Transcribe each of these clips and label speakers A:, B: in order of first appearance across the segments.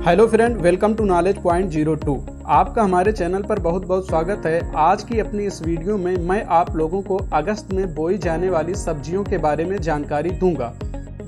A: Hello friend, welcome to Knowledge Point 02। आपका हमारे channel पर बहुत बहुत स्वागत है। आज की अपनी इस वीडियो में मैं आप लोगों को अगस्त में बोई जाने वाली सब्जियों के बारे में जानकारी दूंगा।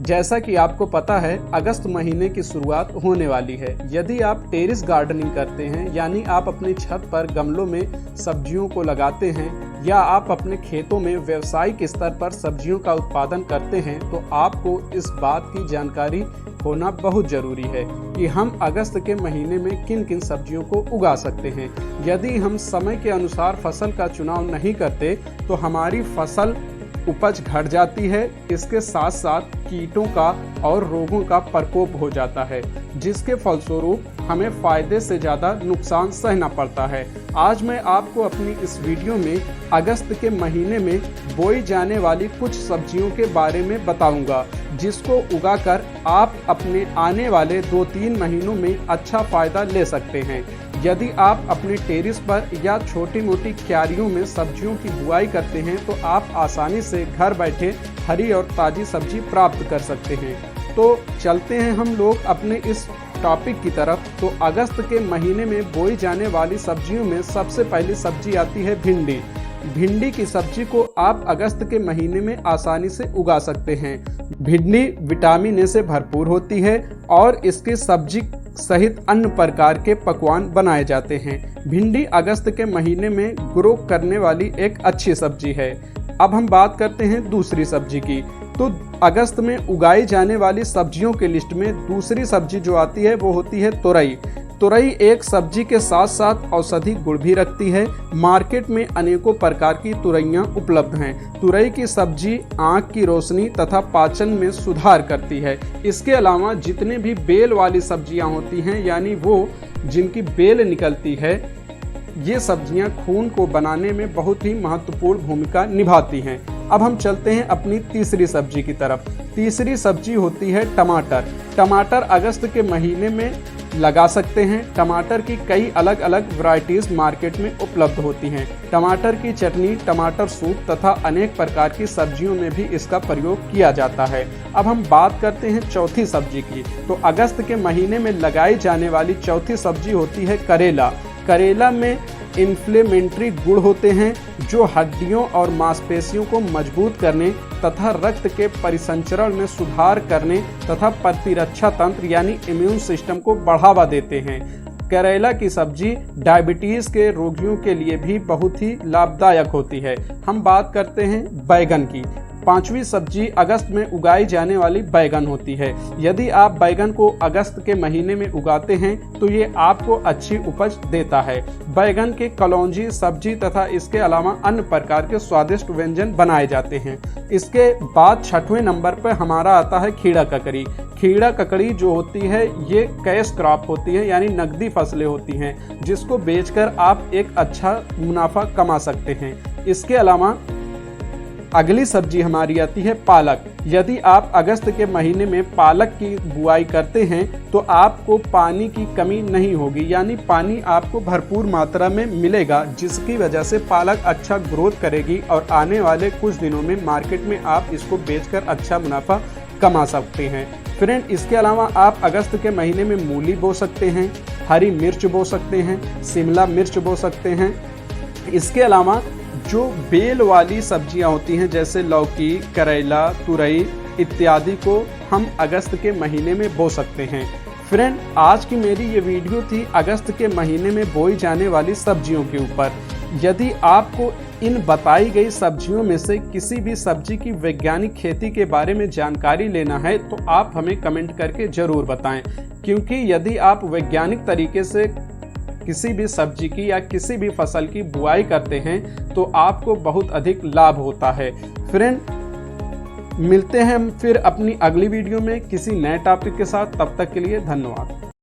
A: जैसा कि आपको पता है, अगस्त महीने की शुरुआत होने वाली है। यदि आप टेरेस गार्डनिंग करते हैं, यानी आप अपनी छत पर गमलों में सब्जियों को लगाते हैं या आप अपने खेतों में व्यावसायिक स्तर पर सब्जियों का उत्पादन करते हैं, तो आपको इस बात की जानकारी होना बहुत जरूरी है कि हम अगस्त के महीने में किन किन सब्जियों को उगा सकते हैं। यदि हम समय के अनुसार फसल का चुनाव नहीं करते तो हमारी फसल उपज घट जाती है। इसके साथ साथ कीटों का और रोगों का प्रकोप हो जाता है, जिसके फलस्वरूप हमें फायदे से ज़्यादा नुकसान सहना पड़ता है। आज मैं आपको अपनी इस वीडियो में अगस्त के महीने में बोई जाने वाली कुछ सब्जियों के बारे में बताऊंगा, जिसको उगाकर आप अपने आने वाले 2-3 महीनों में अच्छा फायदा ले सकते हैं। यदि आप अपने टेरेस पर या छोटी मोटी क्यारियों में सब्जियों की बुआई करते हैं तो आप आसानी से घर बैठे हरी और ताज़ी सब्जी प्राप्त कर सकते हैं। तो चलते हैं हम लोग अपने इस टॉपिक की तरफ। तो अगस्त के महीने में बोई जाने वाली सब्जियों में सबसे पहली सब्जी आती है भिंडी। भिंडी की सब्जी को आप अगस्त के महीने में आसानी से उगा सकते हैं। भिंडी विटामिन ए से भरपूर होती है और इसकी सब्जी सहित अन्य प्रकार के पकवान बनाए जाते हैं। भिंडी अगस्त के महीने में ग्रो करने वाली एक अच्छी सब्जी है। अब हम बात करते हैं दूसरी सब्जी की। तो अगस्त में उगाई जाने वाली सब्जियों के लिस्ट में दूसरी सब्जी जो आती है वो होती है तुरई। तुरई एक सब्जी के साथ साथ औषधि गुण भी रखती है। मार्केट में अनेकों प्रकार की तुरैयां उपलब्ध हैं। तुरई की सब्जी आँख की रोशनी तथा पाचन में सुधार करती है। इसके अलावा जितने भी बेल वाली सब्जियां होती हैं, यानी वो जिनकी बेल निकलती है, ये सब्जियां खून को बनाने में बहुत ही महत्वपूर्ण भूमिका निभाती हैं। अब हम चलते हैं अपनी तीसरी सब्जी की तरफ। तीसरी सब्जी होती है टमाटर। टमाटर अगस्त के महीने में लगा सकते हैं। टमाटर की कई अलग अलग वैरायटीज मार्केट में उपलब्ध होती हैं। टमाटर की चटनी, टमाटर सूप तथा अनेक प्रकार की सब्जियों में भी इसका प्रयोग किया जाता है। अब हम बात करते हैं चौथी सब्जी की। तो अगस्त के महीने में लगाई जाने वाली चौथी सब्जी होती है करेला। करेला में इन्फ्लेमेटरी गुण होते हैं जो हड्डियों और मांसपेशियों को मजबूत करने तथा रक्त के परिसंचरण में सुधार करने तथा प्रतिरक्षा तंत्र यानी इम्यून सिस्टम को बढ़ावा देते हैं। करेला की सब्जी डायबिटीज़ के रोगियों के लिए भी बहुत ही लाभदायक होती है। हम बात करते हैं बैगन की। पांचवी सब्जी अगस्त में उगाई जाने वाली बैगन होती है। यदि आप बैगन को अगस्त के महीने में उगाते हैं तो ये आपको अच्छी उपज देता है। बैगन के कलौंजी सब्जी तथा इसके अलावा अन्य प्रकार के स्वादिष्ट व्यंजन बनाए जाते हैं। इसके बाद 6वें नंबर पर हमारा आता है खीरा ककड़ी। खीरा ककड़ी जो होती है ये कैश क्रॉप होती है, यानी नकदी फसलें होती हैं, जिसको बेचकर आप एक अच्छा मुनाफा कमा सकते हैं। इसके अलावा अगली सब्जी हमारी आती है पालक। यदि आप अगस्त के महीने में पालक की बुआई करते हैं तो आपको पानी की कमी नहीं होगी, यानी पानी आपको भरपूर मात्रा में मिलेगा, जिसकी वजह से पालक अच्छा ग्रोथ करेगी और आने वाले कुछ दिनों में मार्केट में आप इसको बेचकर अच्छा मुनाफा कमा सकते हैं। फ्रेंड, इसके अलावा आप अगस्त के महीने में मूली बो सकते हैं, हरी मिर्च बो सकते हैं, शिमला मिर्च बो सकते हैं। इसके अलावा जो बेल वाली सब्जियां होती हैं जैसे लौकी, करेला, तुरई इत्यादि को हम अगस्त के महीने में बो सकते हैं। फ्रेंड, आज की मेरी ये वीडियो थी अगस्त के महीने में बोई जाने वाली सब्जियों के ऊपर। यदि आपको इन बताई गई सब्जियों में से किसी भी सब्जी की वैज्ञानिक खेती के बारे में जानकारी लेना है तो आप हमें कमेंट करके ज़रूर बताएं, क्योंकि यदि आप वैज्ञानिक तरीके से किसी भी सब्जी की या किसी भी फसल की बुआई करते हैं तो आपको बहुत अधिक लाभ होता है। फ्रेंड, मिलते हैं हम फिर अपनी अगली वीडियो में किसी नए टॉपिक के साथ। तब तक के लिए धन्यवाद।